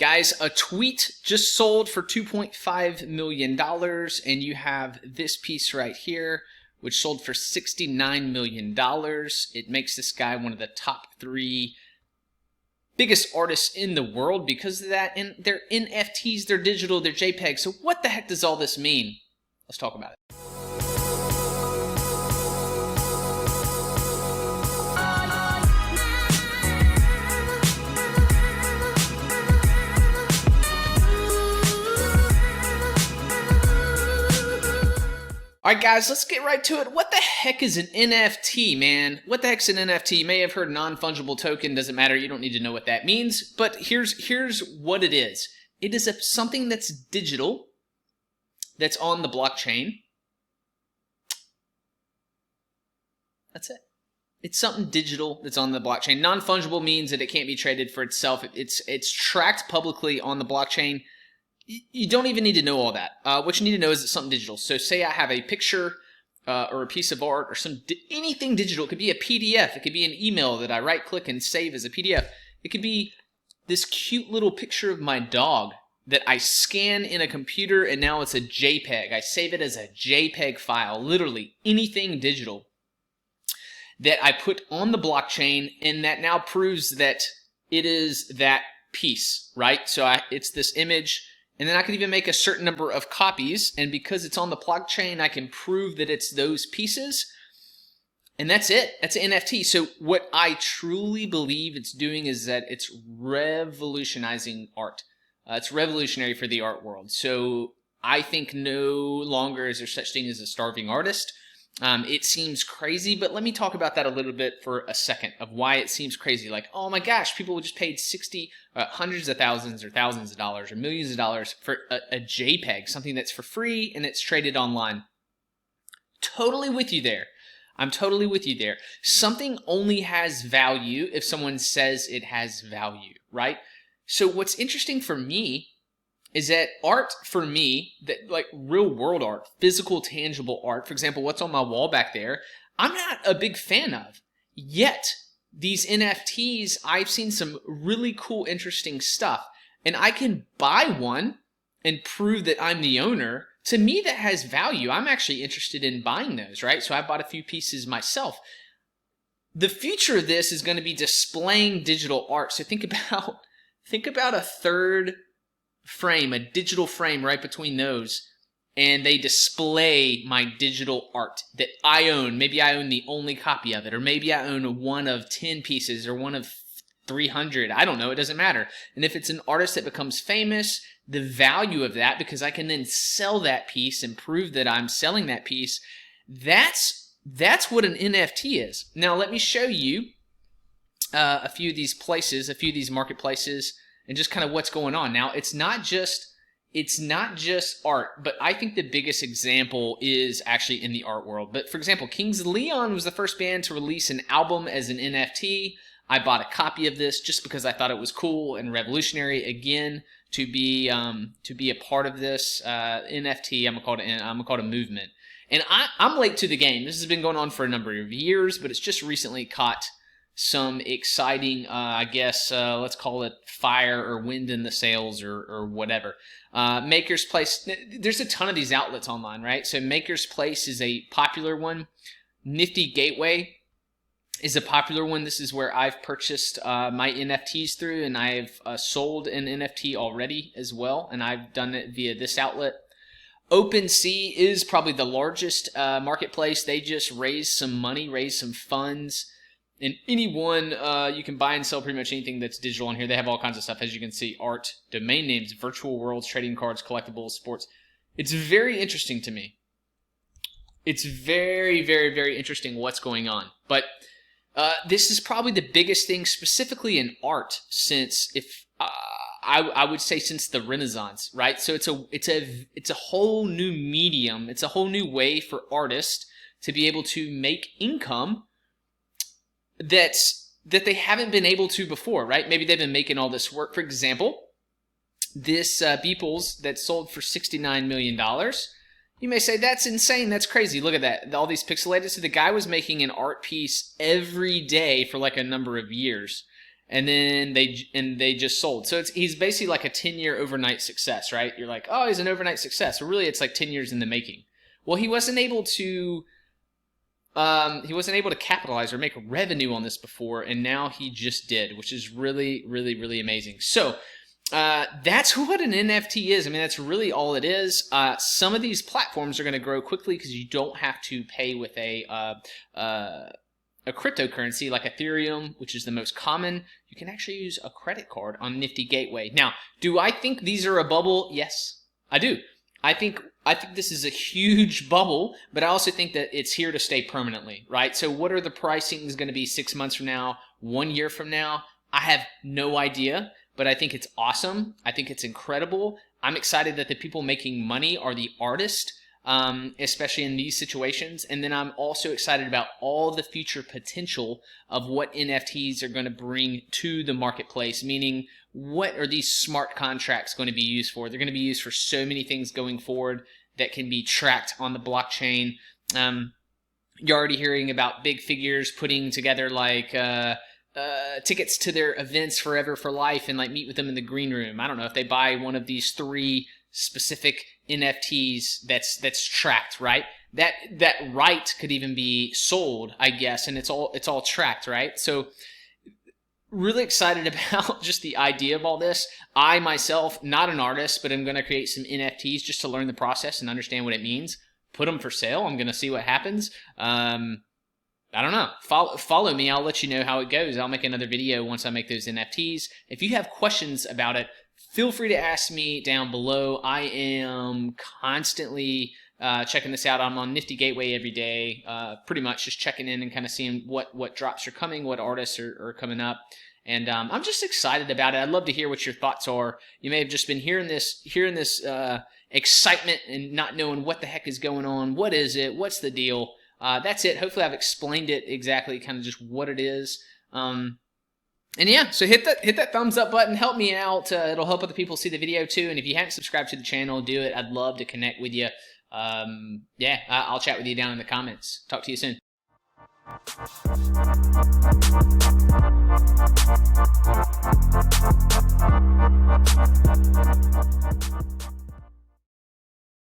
Guys, a tweet just sold for $2.5 million, and you have this piece right here, which sold for $69 million. It makes this guy one of the top 3 biggest artists in the world because of that. And they're NFTs, they're digital, they're JPEG. So what the heck does all this mean? Let's talk about it. Alright guys, let's get right to it. What the heck is an NFT, man? What the heck's an NFT? You may have heard non-fungible token, doesn't matter, you don't need to know what that means, but here's what it is. It is something that's digital, that's on the blockchain. That's it. It's something digital that's on the blockchain. Non-fungible means that it can't be traded for itself. It's tracked publicly on the blockchain. You don't even need to know all that. What you need to know is it's something digital. So say I have a picture or a piece of art or anything digital. It could be a PDF. It could be an email that I right-click and save as a PDF. It could be this cute little picture of my dog that I scan in a computer and now it's a JPEG. I save it as a JPEG file, literally anything digital that I put on the blockchain, and that now proves that it is that piece, right? So it's this image. And then I can even make a certain number of copies, and because it's on the blockchain, I can prove that it's those pieces. And that's it. That's an NFT. So what I truly believe it's doing is that it's revolutionizing art. It's revolutionary for the art world. So I think no longer is there such thing as a starving artist. It seems crazy, but let me talk about that a little bit for a second of why it seems crazy. Like, oh my gosh, people just paid hundreds of thousands or thousands of dollars or millions of dollars for a JPEG, something that's for free and it's traded online. Totally with you there. I'm totally with you there. Something only has value if someone says it has value, right? So what's interesting for me is that art, for me, that like real world art, physical, tangible art, for example, what's on my wall back there, I'm not a big fan of. Yet, these NFTs, I've seen some really cool, interesting stuff. And I can buy one and prove that I'm the owner. To me, that has value. I'm actually interested in buying those, right? So I bought a few pieces myself. The future of this is going to be displaying digital art. So think about a third frame, a digital frame right between those, and they display my digital art that I own. Maybe I own the only copy of it, or maybe I own one of 10 pieces or one of 300. I don't know. It doesn't matter. And if it's an artist that becomes famous, the value of that, because I can then sell that piece and prove that I'm selling that piece, that's what an NFT is. Now let me show you a few of these places, a few of these marketplaces, and just kind of what's going on. Now, it's not just art, but I think the biggest example is actually in the art world. But for example, Kings of Leon was the first band to release an album as an NFT. I bought a copy of this just because I thought it was cool and revolutionary. Again, to be a part of this NFT, I'm gonna call it a movement. And I'm late to the game. This has been going on for a number of years, but it's just recently caught some exciting, I guess, let's call it fire or wind in the sails or whatever. Maker's Place, there's a ton of these outlets online, right? So Maker's Place is a popular one. Nifty Gateway is a popular one. This is where I've purchased my NFTs through, and I've sold an NFT already as well, and I've done it via this outlet. OpenSea is probably the largest marketplace. They just raised some money, raised some funds. And anyone, you can buy and sell pretty much anything that's digital on here. They have all kinds of stuff, as you can see, art, domain names, virtual worlds, trading cards, collectibles, sports. It's very interesting to me. It's very, very, very interesting what's going on. But this is probably the biggest thing specifically in art since, I would say, since the Renaissance, right? So it's a whole new medium. It's a whole new way for artists to be able to make income that they haven't been able to before, right? Maybe they've been making all this work. For example, this Beeples that sold for $69 million. You may say, that's insane, that's crazy. Look at that, all these pixelated. So the guy was making an art piece every day for like a number of years. and then they just sold. So he's basically like a 10-year overnight success, right? You're like, oh, he's an overnight success. Well, really, it's like 10 years in the making. Well, he wasn't able to capitalize or make revenue on this before, and now he just did, which is really, really, really amazing. So that's what an NFT is. I mean, that's really all it is. Some of these platforms are going to grow quickly because you don't have to pay with a cryptocurrency like Ethereum, which is the most common. You can actually use a credit card on Nifty Gateway. Now, do I think these are a bubble? Yes, I do. I think this is a huge bubble, but I also think that it's here to stay permanently, right? So what are the pricings going to be 6 months from now, 1 year from now? I have no idea, but I think it's awesome. I think it's incredible. I'm excited that the people making money are the artists, especially in these situations. And then I'm also excited about all the future potential of what NFTs are going to bring to the marketplace, meaning what are these smart contracts going to be used for? They're going to be used for so many things going forward that can be tracked on the blockchain. You're already hearing about big figures putting together like tickets to their events forever for life and like meet with them in the green room. I don't know if they buy one of these 3 specific NFTs that's tracked, right? That right could even be sold, I guess, and it's all tracked, right? So really excited about just the idea of all this. I myself, not an artist, but I'm going to create some NFTs just to learn the process and understand what it means. Put them for sale. I'm going to see what happens. I don't know. Follow me. I'll let you know how it goes. I'll make another video once I make those NFTs. If you have questions about it, feel free to ask me down below. I am constantly checking this out. I'm on Nifty Gateway every day, pretty much just checking in and kind of seeing what drops are coming, what artists are coming up. And I'm just excited about it. I'd love to hear what your thoughts are. You may have just been hearing this excitement and not knowing what the heck is going on. What is it? What's the deal? That's it. Hopefully I've explained it exactly, kind of just what it is. And yeah, so hit that thumbs up button. Help me out. It'll help other people see the video too. And if you haven't subscribed to the channel, do it. I'd love to connect with you. Yeah, I'll chat with you down in the comments. Talk to you soon.